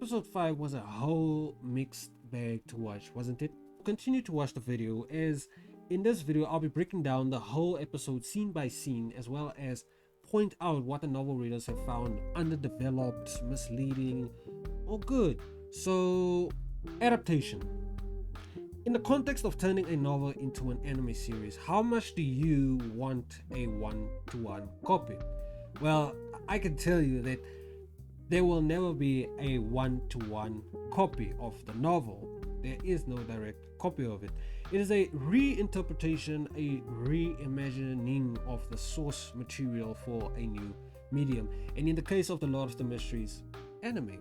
episode 5 was a whole mixed bag to watch, wasn't it? Continue to watch the video, as in this video I'll be breaking down the whole episode scene by scene, as well as point out what the novel readers have found underdeveloped, misleading, or good. So, adaptation. In the context of turning a novel into an anime series, how much do you want a one-to-one copy? Well, I can tell you that there will never be a one-to-one copy of the novel. There is no direct copy of it. It is a reinterpretation, a reimagining of the source material for a new medium. And in the case of the Lord of the Mysteries, anime.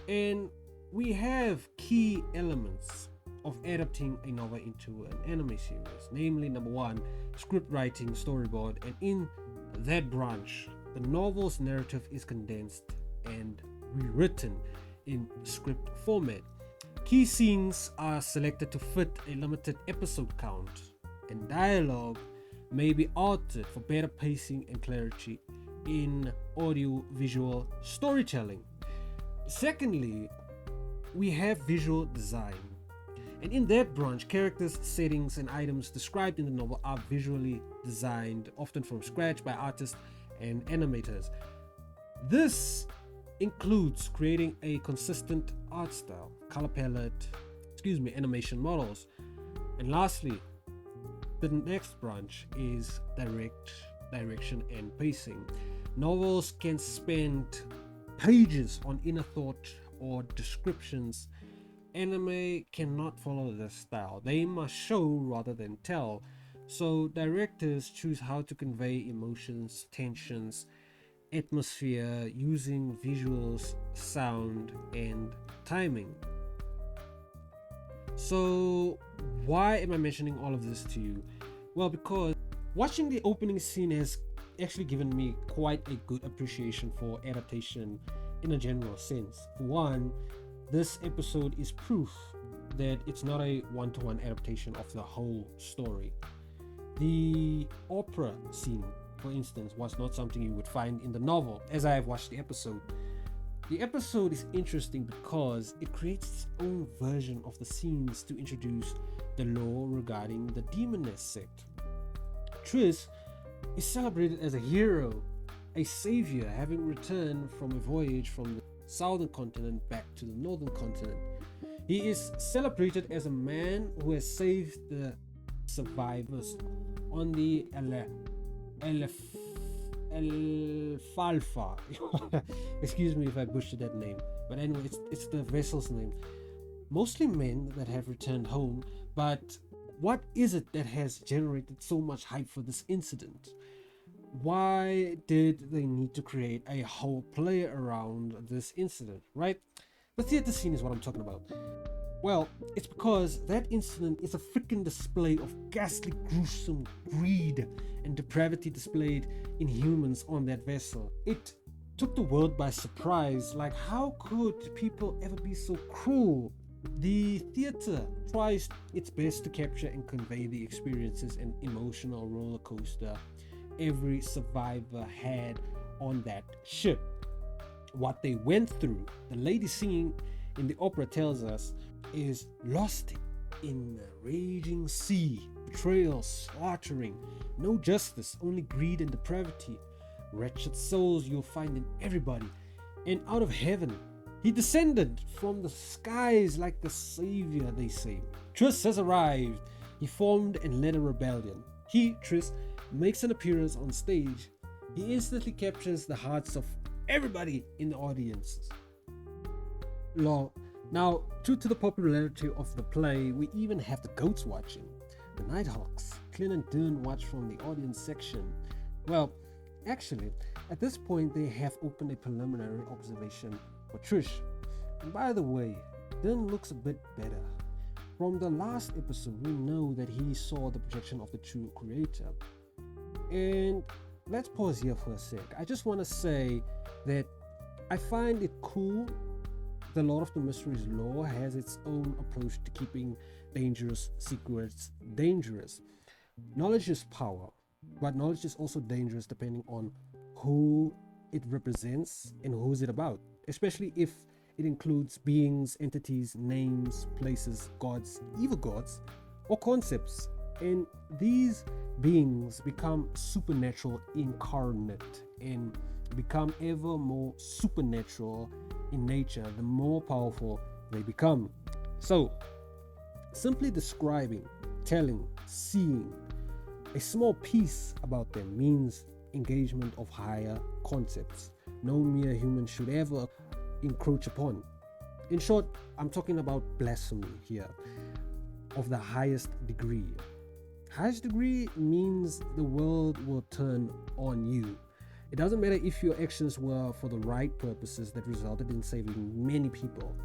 And we have key elements of adapting a novel into an anime series, namely, number one, script writing, storyboard, and in that branch, the novel's narrative is condensed and rewritten in script format. Key scenes are selected to fit a limited episode count, and dialogue may be altered for better pacing and clarity in audio-visual storytelling. Secondly, we have visual design. And in that branch, characters, settings, and items described in the novel are visually designed, often from scratch by artists and animators. This includes creating a consistent art style, color palette, animation models. And lastly, the next branch is direction and pacing. Novels can spend pages on inner thought or descriptions. Anime cannot follow this style. They must show rather than tell. So directors choose how to convey emotions, tensions, atmosphere using visuals, sound, and timing. So why am I mentioning all of this to you? Well, because watching the opening scene has actually given me quite a good appreciation for adaptation in a general sense. For one, this episode is proof that it's not a one-to-one adaptation of the whole story. The opera scene, for instance, was not something you would find in the novel, as I have watched the episode. The episode is interesting because it creates its own version of the scenes to introduce the lore regarding the Demoness Sect. Triss is celebrated as a hero, a savior, having returned from a voyage from the southern continent back to the northern continent. He is celebrated as a man who has saved the survivors on the Alfalfa. Excuse me if I butchered that name, but anyway, it's the vessel's name. Mostly men that have returned home, but what is it that has generated so much hype for this incident? Why did they need to create a whole play around this incident, right? The theater scene is what I'm talking about. Well, it's because that incident is a freaking display of ghastly, gruesome greed and depravity displayed in humans on that vessel. It took the world by surprise. Like, how could people ever be so cruel? The theater tries its best to capture and convey the experiences and emotional roller coaster every survivor had on that ship. What they went through, the lady singing in the opera tells us, is lost in a raging sea, betrayal, slaughtering, no justice, only greed and depravity. Wretched souls you'll find in everybody. And out of heaven, he descended from the skies like the savior, they say. Triss has arrived. He formed and led a rebellion. He, Triss, makes an appearance on stage. He instantly captures the hearts of everybody in the audience. Now, due to the popularity of the play, we even have the goats watching. The Nighthawks, Klein and Dern, watch from the audience section. Well, actually, at this point they have opened a preliminary observation for Trish. And by the way, Dern looks a bit better. From the last episode, we know that he saw the projection of the true creator. And let's pause here for a sec. I just want to say that I find it cool the Lord of the Mysteries lore has its own approach to keeping dangerous secrets dangerous. Knowledge is power, but knowledge is also dangerous depending on who it represents and who's it about, especially if It includes beings, entities, names, places, gods, evil gods, or concepts. And these beings become supernatural incarnate and become ever more supernatural in nature the more powerful they become. So, simply describing, telling, seeing a small piece about them means engagement of higher concepts no mere human should ever encroach upon. In short, I'm talking about blasphemy here of the highest degree. Highest degree means the world will turn on you. It doesn't matter if your actions were for the right purposes that resulted in saving many people.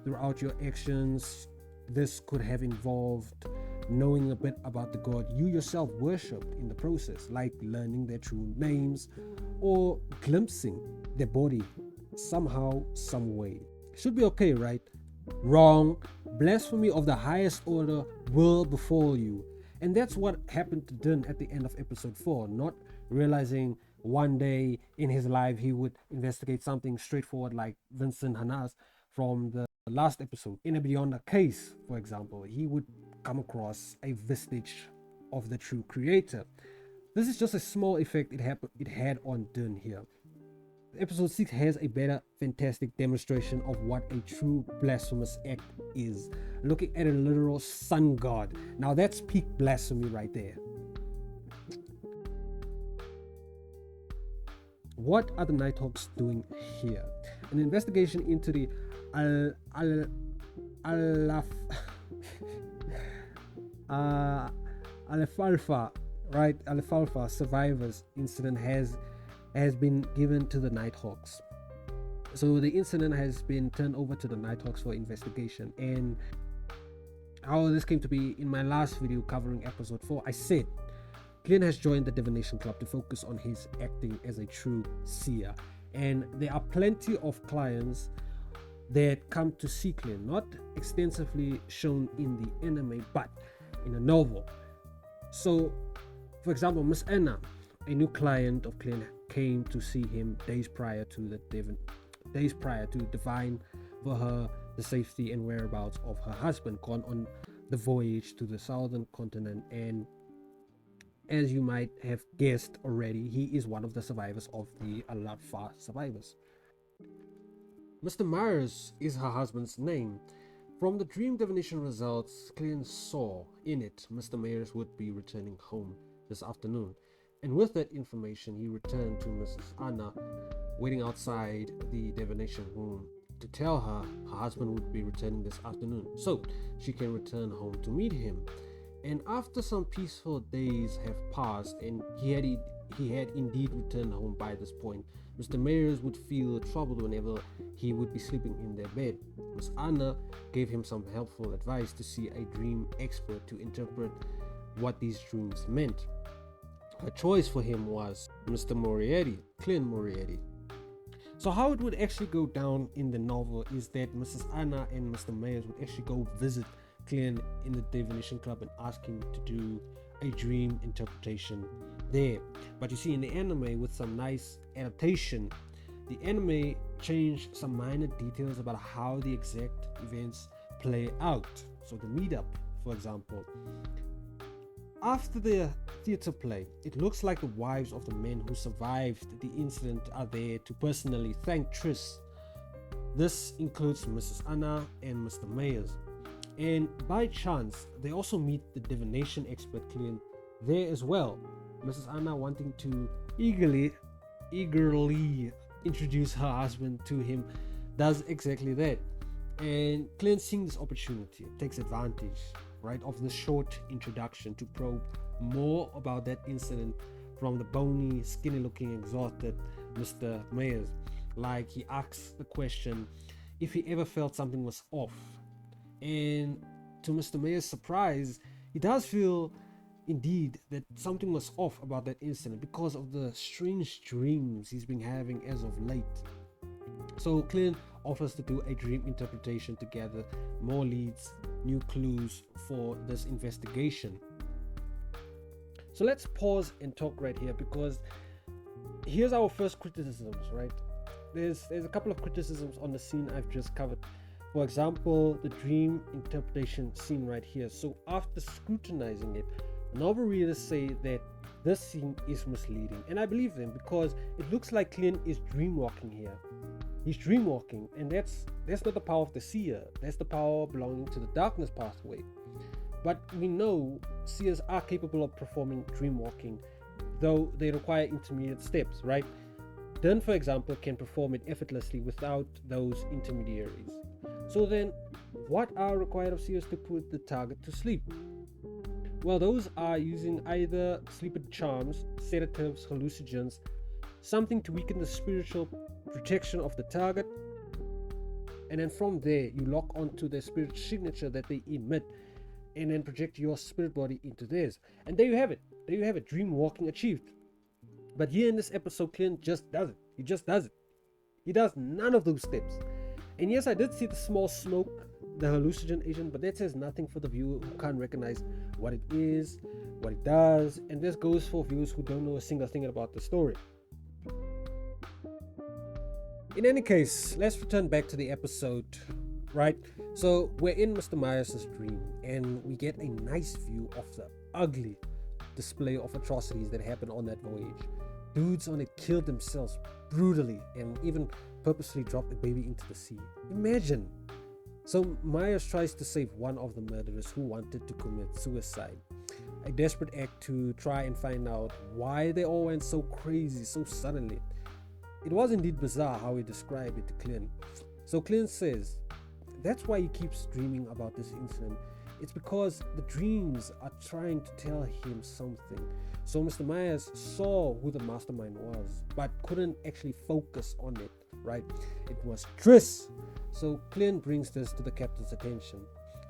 Throughout your actions, this could have involved knowing a bit about the God you yourself worshipped in the process, like learning their true names or glimpsing their body somehow, some way. Should be okay, right? Wrong. Blasphemy of the highest order will befall you. And that's what happened to Din at the end of episode 4, not realizing one day in his life he would investigate something straightforward like Vincent Hanas from the last episode. In a Beyonder case, for example, he would come across a vestige of the true creator. This is just a small effect it had on Din here. Episode 6 has a better, fantastic demonstration of what a true blasphemous act is. Looking at a literal sun god. Now that's peak blasphemy right there. What are the Nighthawks doing here? An investigation into the Alfalfa, right? Alfalfa survivors incident has been given to the Nighthawks. So the incident has been turned over to the Nighthawks for investigation. And how this came to be, in my last video covering episode 4, I said Klein has joined the Divination Club to focus on his acting as a true seer. And there are plenty of clients that come to see Klein, not extensively shown in the anime, but in a novel. So, for example, Miss Anna, a new client of Klein, came to see him days prior to divine for her the safety and whereabouts of her husband gone on the voyage to the southern continent. And as you might have guessed already, he is one of the survivors of the Alfalfa survivors. Mr. Myers is her husband's name. From the dream divination results, Klein saw in it Mr. Myers would be returning home this afternoon. And with that information, he returned to Mrs. Anna, waiting outside the divination room to tell her her husband would be returning this afternoon, so she can return home to meet him. And after some peaceful days have passed, and he had indeed returned home by this point, Mr. Myers would feel troubled whenever he would be sleeping in their bed. Miss Anna gave him some helpful advice to see a dream expert to interpret what these dreams meant. Her choice for him was Mr. Moriarty, Klein Moriarty. So how it would actually go down in the novel is that Mrs. Anna and Mr. Myers would actually go visit Klein in the Divination Club and ask him to do a dream interpretation there. But you see, in the anime, with some nice adaptation, the anime changed some minor details about how the exact events play out. So the meetup, for example. After the theater play, it looks like the wives of the men who survived the incident are there to personally thank Triss. This includes Mrs. Anna and Mr. Myers. And by chance, they also meet the divination expert Klein there as well. Mrs. Anna, wanting to eagerly introduce her husband to him, does exactly that. And Klein, seeing this opportunity, takes advantage, right, of this short introduction to probe more about that incident from the bony, skinny looking, exhausted Mr. Myers. Like, he asks the question if he ever felt something was off. And to Mr. Myers' surprise, he does feel indeed that something was off about that incident because of the strange dreams he's been having as of late. So Klein offers to do a dream interpretation to gather more leads, new clues for this investigation. So let's pause and talk right here, because here's our first criticisms, right? there's a couple of criticisms on the scene I've just covered. For example, the dream interpretation scene right here. So after scrutinizing it, novel readers say that this scene is misleading, and I believe them because it looks like Klein is dreamwalking here. He's dreamwalking, and that's not the power of the seer. That's the power belonging to the darkness pathway. But we know seers are capable of performing dreamwalking, though they require intermediate steps, right? Dun, for example, can perform it effortlessly without those intermediaries. So then, what are required of seers to put the target to sleep? Well, those are using either sleeper charms, sedatives, hallucinogens, something to weaken the spiritual protection of the target, and then from there you lock onto their spirit signature that they emit, and then project your spirit body into theirs, and there you have it, dream walking achieved. But here in this episode, Klein just does it. He does none of those steps. And yes, I did see the small smoke, the hallucinogen agent, but that says nothing for the viewer who can't recognize what it is, what it does, and this goes for viewers who don't know a single thing about the story. In any case, let's return back to the episode, right? So we're in Mr. Myers' dream, and we get a nice view of the ugly display of atrocities that happened on that voyage. Dudes on it killed themselves brutally and even purposely dropped a baby into the sea. Imagine. So Myers tries to save one of the murderers who wanted to commit suicide. A desperate act to try and find out why they all went so crazy so suddenly. It was indeed bizarre how he described it to Klein. So Klein says that's why he keeps dreaming about this incident. It's because the dreams are trying to tell him something. So Mr. Myers saw who the mastermind was, but couldn't actually focus on it, right? It was Triss. So Klein brings this to the captain's attention.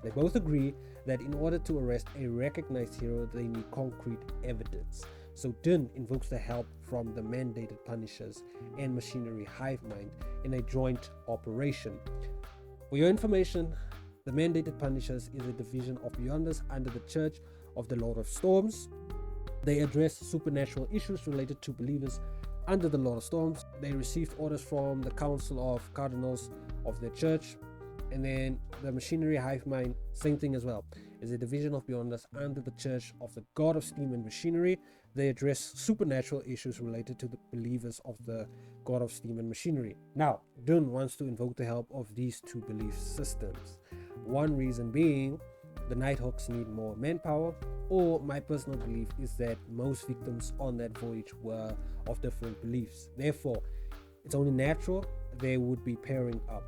They both agree that in order to arrest a recognized hero, they need concrete evidence. So Dun invokes the help from the mandated Punishers and Machinery Hive Mind in a joint operation. For your information, the mandated Punishers is a division of Beyonders under the Church of the Lord of Storms. They address supernatural issues related to believers under the Lord of Storms. They received orders from the Council of Cardinals of their church. And then the Machinery Hive Mind, same thing as well, is a division of Beyonders under the Church of the God of Steam and Machinery. They address supernatural issues related to the believers of the God of Steam and Machinery. Now, Dun wants to invoke the help of these two belief systems. One reason being the Nighthawks need more manpower, or my personal belief is that most victims on that voyage were of different beliefs. Therefore, it's only natural they would be pairing up.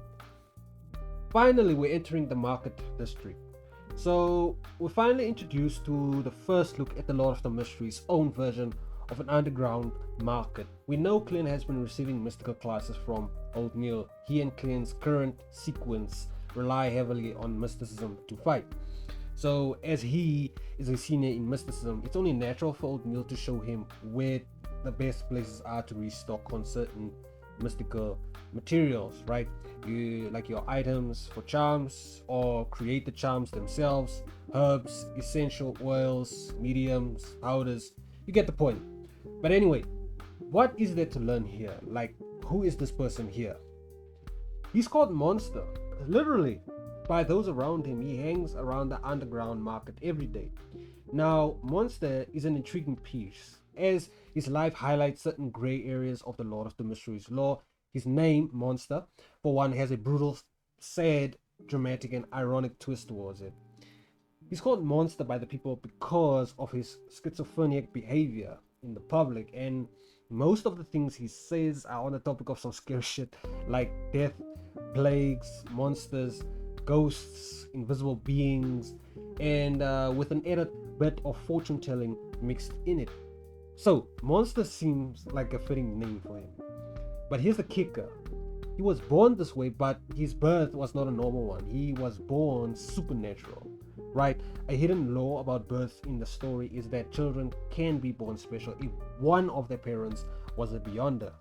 Finally, we're entering the market district. So we're finally introduced to the first look at the Lord of the Mysteries' own version of an underground market. We know Klein has been receiving mystical classes from Old Neil. He and Klein's current sequence rely heavily on mysticism to fight. So as he is a senior in mysticism, it's only natural for Old Neil to show him where the best places are to restock on certain mystical materials, right? You like your items for charms, or create the charms themselves, herbs, essential oils, mediums, powders. You get the point. But anyway, what is there to learn here? Like, who is this person here? He's called Monster. Literally, by those around him, he hangs around the underground market every day. Now, Monster is an intriguing piece, as his life highlights certain grey areas of the Lord of the Mysteries lore. His name, Monster, for one, has a brutal, sad, dramatic, and ironic twist towards it. He's called Monster by the people because of his schizophrenic behavior in the public, and most of the things he says are on the topic of some scary shit like death, plagues, monsters, ghosts, invisible beings, and with an added bit of fortune telling mixed in it. So Monster seems like a fitting name for him. But here's the kicker. He was born this way, but his birth was not a normal one. He was born supernatural, right? A hidden law about birth in the story is that children can be born special if one of their parents was a Beyonder.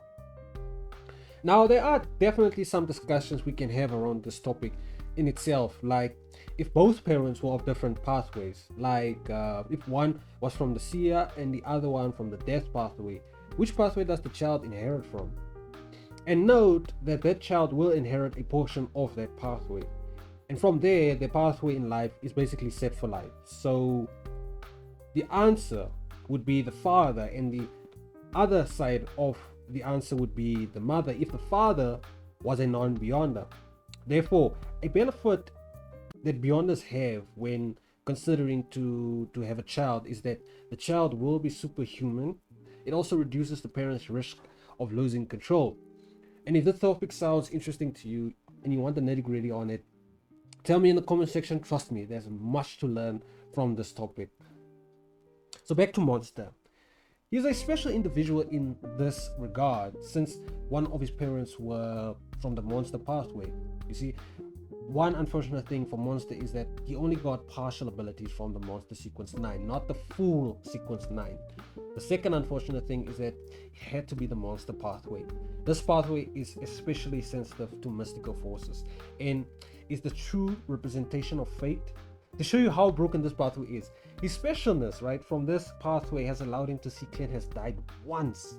Now, there are definitely some discussions we can have around this topic in itself, like if both parents were of different pathways, like if one was from the seer and the other one from the death pathway, which pathway does the child inherit from? And note that that child will inherit a portion of that pathway. And from there, the pathway in life is basically set for life. So the answer would be the father, and the other side of the answer would be the mother if the father was a non-beyonder. Therefore, a benefit that beyonders have when considering to have a child is that the child will be superhuman. It also reduces the parent's risk of losing control. And if this topic sounds interesting to you and you want the nitty-gritty on it, tell me in the comment section. Trust me, there's much to learn from this topic. So back to Monster. He's a special individual in this regard, since one of his parents were from the Monster pathway. You see, one unfortunate thing for Monster is that he only got partial abilities from the Monster Sequence 9, not the full Sequence 9. The second unfortunate thing is that he had to be the Monster pathway. This pathway is especially sensitive to mystical forces and is the true representation of fate. To show you how broken this pathway is, his specialness, right, from this pathway has allowed him to see Klein has died once.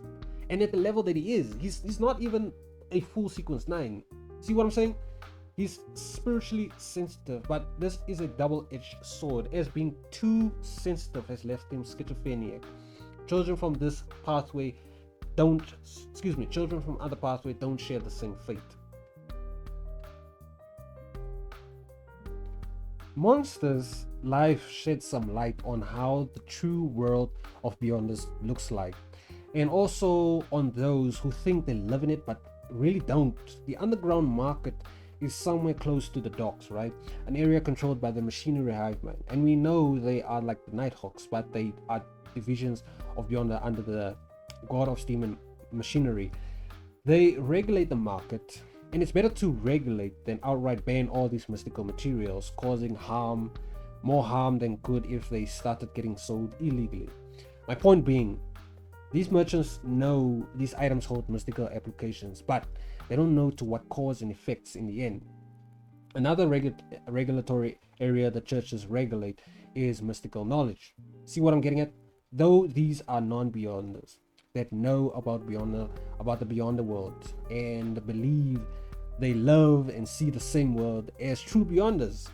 And at the level that he is, he's not even a full Sequence 9. See what I'm saying? He's spiritually sensitive, but this is a double-edged sword, as being too sensitive has left him schizophrenic. Children from this pathway children from other pathways don't share the same fate. Monster's life sheds some light on how the true world of Beyonders looks like, and also on those who think they live in it but really don't. The underground market is somewhere close to the docks, right? An area controlled by the machinery hive mind, and we know they are like the Nighthawks, but they are divisions of Beyonder under the God of Steam and Machinery. They regulate the market, and it's better to regulate than outright ban all these mystical materials, causing more harm than good if they started getting sold illegally. My point being, these merchants know these items hold mystical applications, but they don't know to what cause and effects in the end. Another regulatory area the churches regulate is mystical knowledge. See what I'm getting at? Though these are non-beyonders that know about the beyonder world and believe they love and see the same world as true beyonders,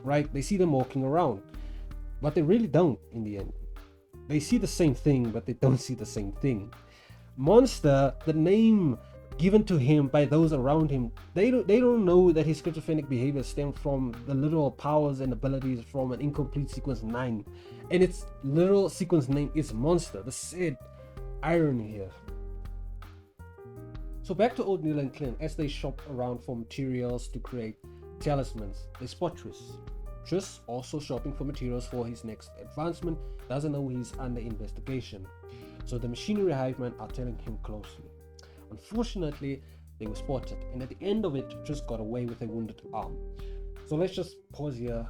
right? They see them walking around, but they really don't in the end. They see the same thing, but they don't see the same thing. Monster, the name given to him by those around him, they don't know that his schizophrenic behavior stemmed from the literal powers and abilities from an incomplete Sequence 9, and its literal sequence name is Monster. The sad irony here. So back to old Neil and Klein. As they shop around for materials to create talismans, they spot Triss also shopping for materials for his next advancement, doesn't know he's under investigation. So the machinery hive men are telling him closely. Unfortunately, they were spotted, and at the end of it, Triss got away with a wounded arm. So let's just pause here.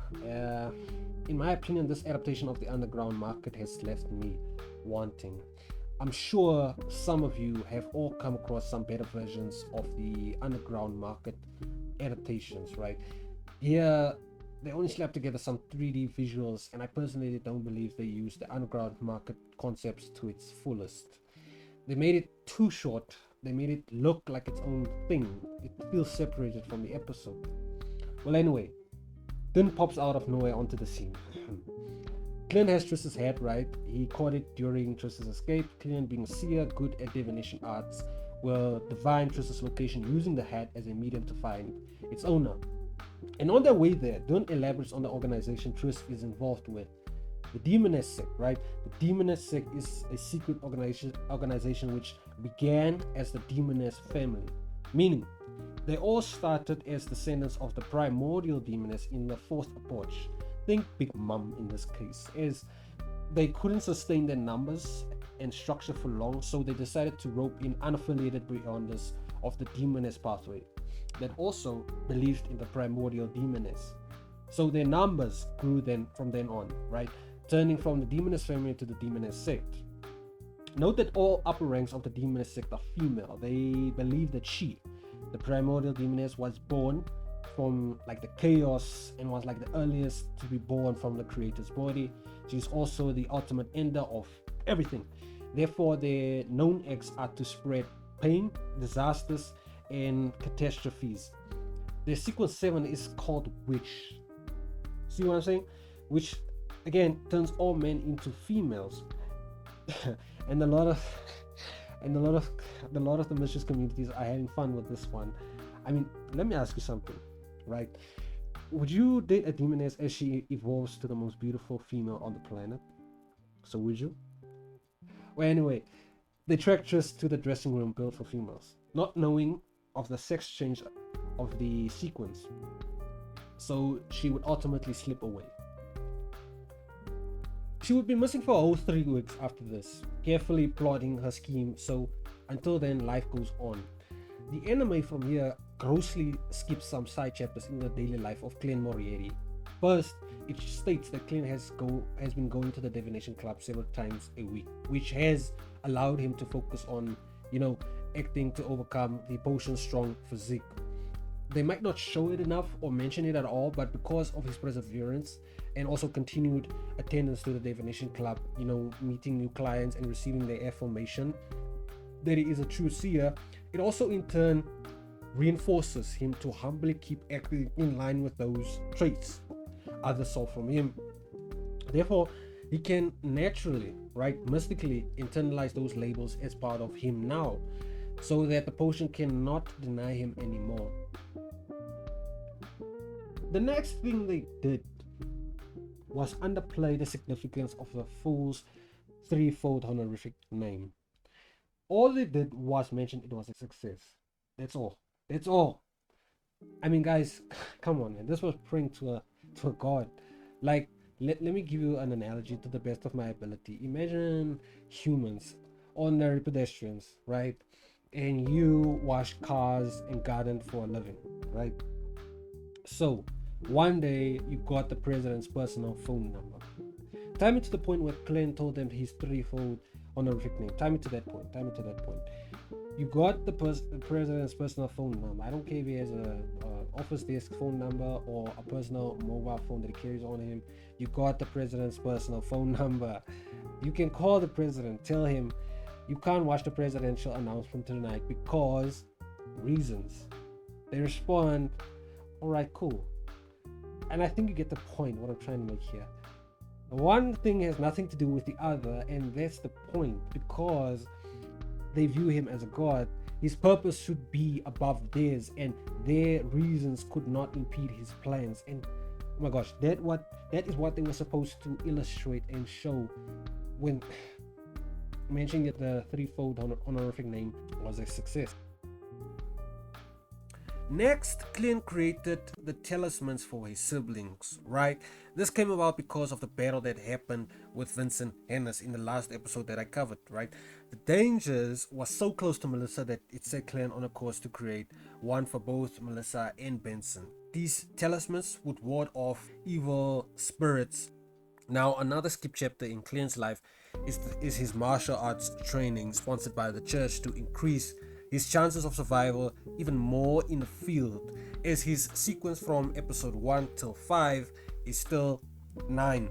In my opinion, this adaptation of the underground market has left me wanting. I'm sure some of you have all come across some better versions of the underground market adaptations, right? Here, they only slap together some 3D visuals, and I personally don't believe they use the underground market concepts to its fullest. They made it too short. They made it look like its own thing. It feels separated from the episode. Well, anyway, Din pops out of nowhere onto the scene. Klein has Triss's hat, right? He caught it during Triss's escape. Klein, being a seer, good at divination arts, will divine Triss's location using the hat as a medium to find its owner. And on their way there, Din elaborates on the organization Triss is involved with. The Demoness Sect, right? The Demoness Sect is a secret organization which began as the Demoness family, meaning they all started as descendants of the primordial Demoness in the fourth approach. Think Big Mom in this case, as they couldn't sustain their numbers and structure for long, so they decided to rope in unaffiliated beyonders of the Demoness pathway that also believed in the primordial Demoness. So their numbers grew from then on, right? Turning from the Demoness family to the Demoness Sect. Note that all upper ranks of the Demoness Sect are female. They believe that she, the primordial Demoness, was born from like the chaos and was like the earliest to be born from the creator's body. She's also the ultimate ender of everything. Therefore, their known acts are to spread pain, disasters, and catastrophes. The sequence 7 is called Witch. See what I'm saying? Which again turns all men into females. and a lot of the mischief communities are having fun with this one. I mean, let me ask you something, right? Would you date a demoness as she evolves to the most beautiful female on the planet? So would you? Well, anyway, they track Triss to the dressing room built for females, not knowing of the sex change of the sequence, so she would ultimately slip away. She would be missing for a whole 3 weeks after this, carefully plotting her scheme, so until then life goes on. The anime from here grossly skips some side chapters in the daily life of Klein Moriarty. First, it states that Klein has been going to the divination club several times a week, which has allowed him to focus on, acting to overcome the potion's strong physique. They might not show it enough or mention it at all, but because of his perseverance and also continued attendance to the divination club, meeting new clients and receiving their affirmation that he is a true seer, it also in turn reinforces him to humbly keep acting in line with those traits others saw from him. Therefore, he can naturally, mystically internalize those labels as part of him now, so that the potion cannot deny him anymore. The next thing they did was underplay the significance of the fool's threefold honorific name. All they did was mention it was a success. That's all. I mean, guys, come on, man. This was praying to a god. Let me give you an analogy to the best of my ability. Imagine humans, ordinary pedestrians, right? And you wash cars and garden for a living, right? So one day you got the president's personal phone number. Time it to the point where Klein told them his threefold honorific name. Time it to that point. You got the president's personal phone number. I don't care if he has a office desk phone number or a personal mobile phone that he carries on him. You got the president's personal phone number. You can call the president, tell him you can't watch the presidential announcement tonight because reasons. They respond, alright, cool. And I think you get the point, what I'm trying to make here. One thing has nothing to do with the other, and that's the point. Because they view him as a god, his purpose should be above theirs, and their reasons could not impede his plans. And oh my gosh, that is what they were supposed to illustrate and show when mentioning that the threefold honorific name was a success. Next, Klein created the talismans for his siblings, right? This came about because of the battle that happened with Vincent Hennis in the last episode that I covered, right? The dangers was so close to Melissa that it set Klein on a course to create one for both Melissa and Benson. These talismans would ward off evil spirits. Now, another skip chapter in Klein's life is his martial arts training sponsored by the church to increase his chances of survival even more in the field, as his sequence from episode 1 till 5 is still 9.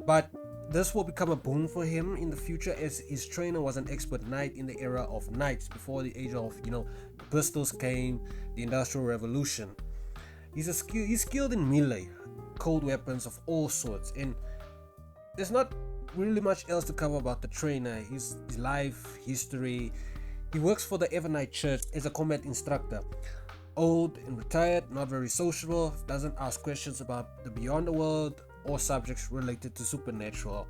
But this will become a boon for him in the future, as his trainer was an expert knight in the era of knights before the age of pistols came, the Industrial Revolution. He's skilled in melee, cold weapons of all sorts, and there's not really much else to cover about the trainer, his life, history. He works for the Evernight Church as a combat instructor. Old and retired, not very sociable, doesn't ask questions about the beyond the world or subjects related to supernatural,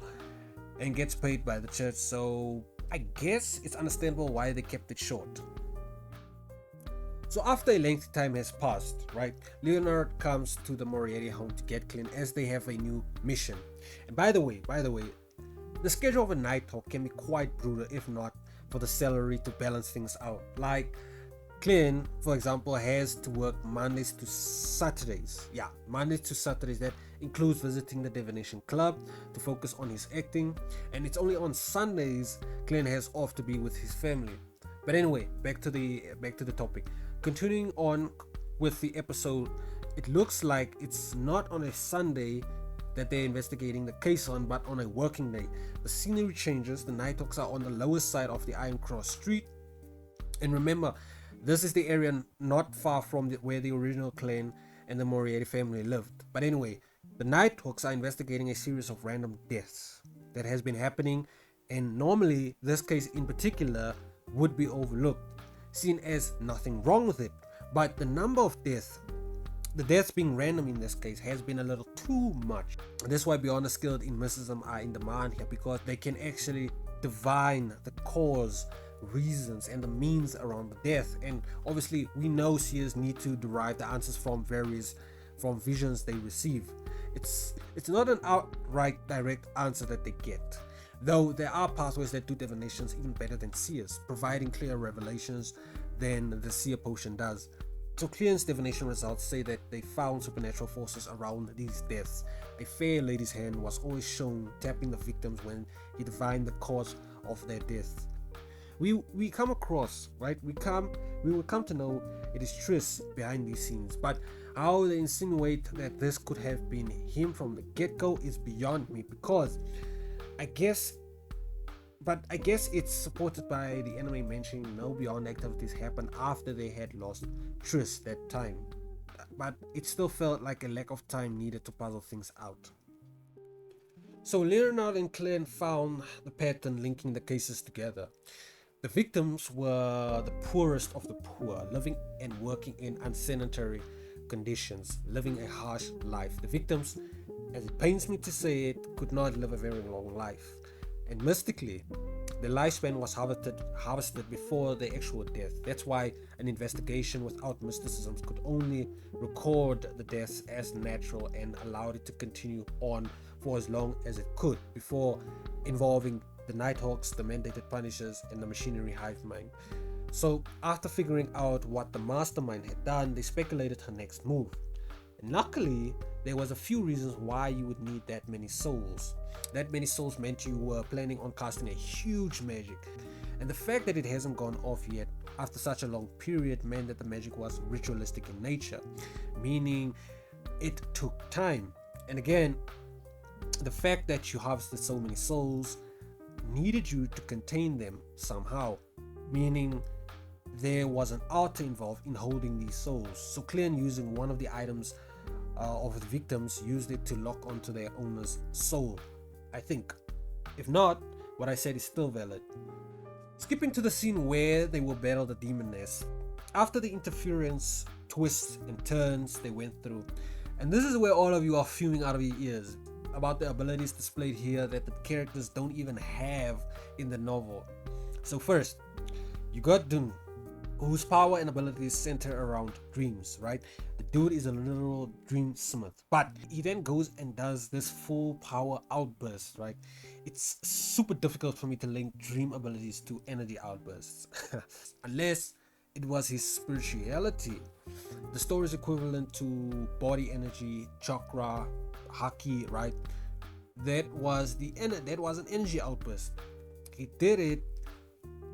and gets paid by the church, so I guess it's understandable why they kept it short. So after a lengthy time has passed, right, Leonard comes to the Moriarty home to get Klein as they have a new mission. And by the way, the schedule of a Nighthawk can be quite brutal if not for the salary to balance things out. Like Klein, for example, has to work Mondays to Saturdays. That includes visiting the divination club to focus on his acting, and it's only on Sundays Klein has off to be with his family. But anyway, back to the topic. Continuing on with the episode, it looks like it's not on a Sunday that they're investigating the case on, but on a working day. The scenery changes. The Nighthawks are on the lower side of the Iron Cross Street, And remember, this is the area not far from where the original Klein and the Moriarty family lived. But anyway, the Nighthawks are investigating a series of random deaths that has been happening, and normally this case in particular would be overlooked, seen as nothing wrong with it. But the number of deaths, the deaths being random in this case, has been a little too much. That's why Beyonder skilled in mysticism are in demand here, because they can actually divine the cause, reasons, and the means around the death. And obviously we know seers need to derive the answers from visions they receive. It's not an outright direct answer that they get, though there are pathways that do divinations even better than seers, providing clear revelations than the seer potion does. So Klein's divination results say that they found supernatural forces around these deaths. A fair lady's hand was always shown tapping the victims when he divined the cause of their death. We come across, right? We will come to know it is Triss behind these scenes, but how they insinuate that this could have been him from the get-go is beyond me, because I guess it's supported by the anime mentioning no Beyond activities happened after they had lost Triss that time. But it still felt like a lack of time needed to puzzle things out. So Leonard and Klein found the pattern linking the cases together. The victims were the poorest of the poor, living and working in unsanitary conditions, living a harsh life. The victims, as it pains me to say it, could not live a very long life. And mystically, the lifespan was harvested before the actual death. That's why an investigation without mysticism could only record the deaths as natural and allowed it to continue on for as long as it could before involving the Nighthawks, the mandated punishers, and the machinery hive mind. So after figuring out what the mastermind had done, they speculated her next move. And luckily, there was a few reasons why you would need that many souls. That many souls meant you were planning on casting a huge magic. And the fact that it hasn't gone off yet after such a long period meant that the magic was ritualistic in nature, meaning it took time. And again, the fact that you harvested so many souls needed you to contain them somehow, meaning there was an altar involved in holding these souls. So Klein, using one of the items of the victims, used it to lock onto their owner's soul, I think. If not, what I said is still valid. Skipping to the scene where they will battle the Demoness. After the interference, twists and turns they went through, and this is where all of you are fuming out of your ears about the abilities displayed here that the characters don't even have in the novel. So first, you got Dun, whose power and abilities center around dreams, right? The dude is a literal dream smith, but he then goes and does this full power outburst, right? It's super difficult for me to link dream abilities to energy outbursts unless it was his spirituality. The story is equivalent to body energy, chakra, haki, right? That was an energy outburst. He did it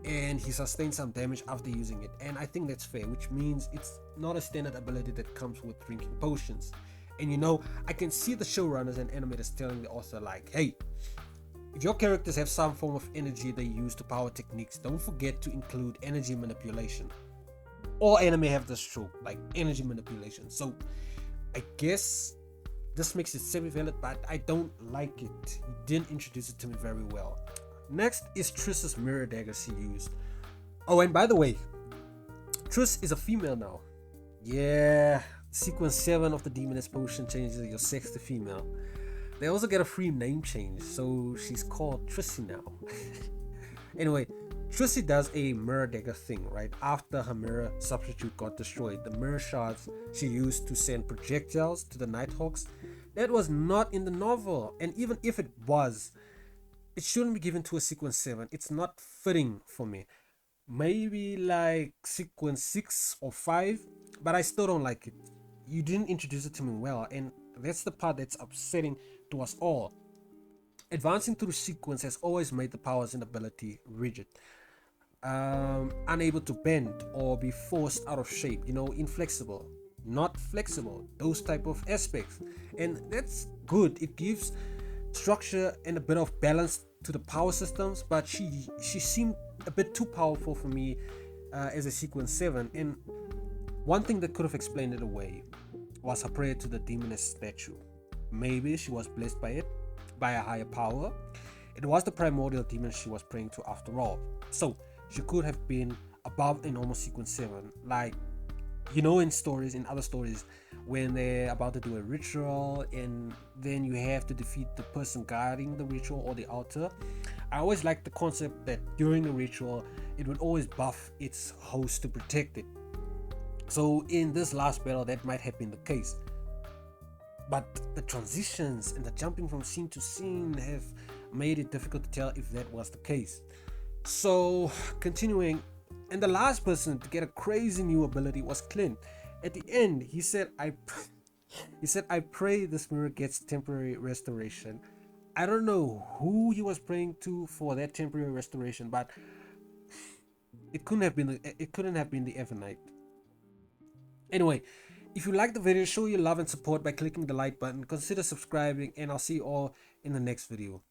and he sustained some damage after using it, and I think that's fair, which means it's not a standard ability that comes with drinking potions. And you know, I can see the showrunners and animators telling the author like, hey, if your characters have some form of energy they use to power techniques, don't forget to include energy manipulation. All anime have this trope, like energy manipulation. So I guess this makes it semi-valid, but I don't like it. He didn't introduce it to me very well. Next is Triss's mirror daggers he used. Oh, and by the way, Triss is a female now. Yeah, sequence 7 of the Demoness potion changes your sex to female. They also get a free name change, so she's called Trissy now. Anyway, Trissy does a mirror dagger thing, right? After her mirror substitute got destroyed, the mirror shards she used to send projectiles to the Nighthawks, that was not in the novel. And even if it was, it shouldn't be given to a sequence 7. It's not fitting for me. Maybe like sequence 6 or 5, but I still don't like it. You didn't introduce it to me well, and that's the part that's upsetting to us all. Advancing through sequence has always made the powers and ability rigid, unable to bend or be forced out of shape, inflexible, not flexible, those type of aspects. And that's good. It gives structure and a bit of balance to the power systems, but she seemed a bit too powerful for me as a sequence 7, and one thing that could have explained it away was her prayer to the Demoness statue. Maybe she was blessed by it, by a higher power. It was the primordial demon she was praying to after all. So she could have been above a normal sequence 7, like, you know, in other stories, when they're about to do a ritual and then you have to defeat the person guarding the ritual or the altar. I always liked the concept that during the ritual it would always buff its host to protect it. So in this last battle that might have been the case, but the transitions and the jumping from scene to scene have made it difficult to tell if that was the case. So continuing, and the last person to get a crazy new ability was Klein. At the end, he said, I pray this mirror gets temporary restoration. I don't know who he was praying to for that temporary restoration, but it couldn't have been the Evernight. Anyway, if you like the video, show your love and support by clicking the like button, consider subscribing, and I'll see you all in the next video.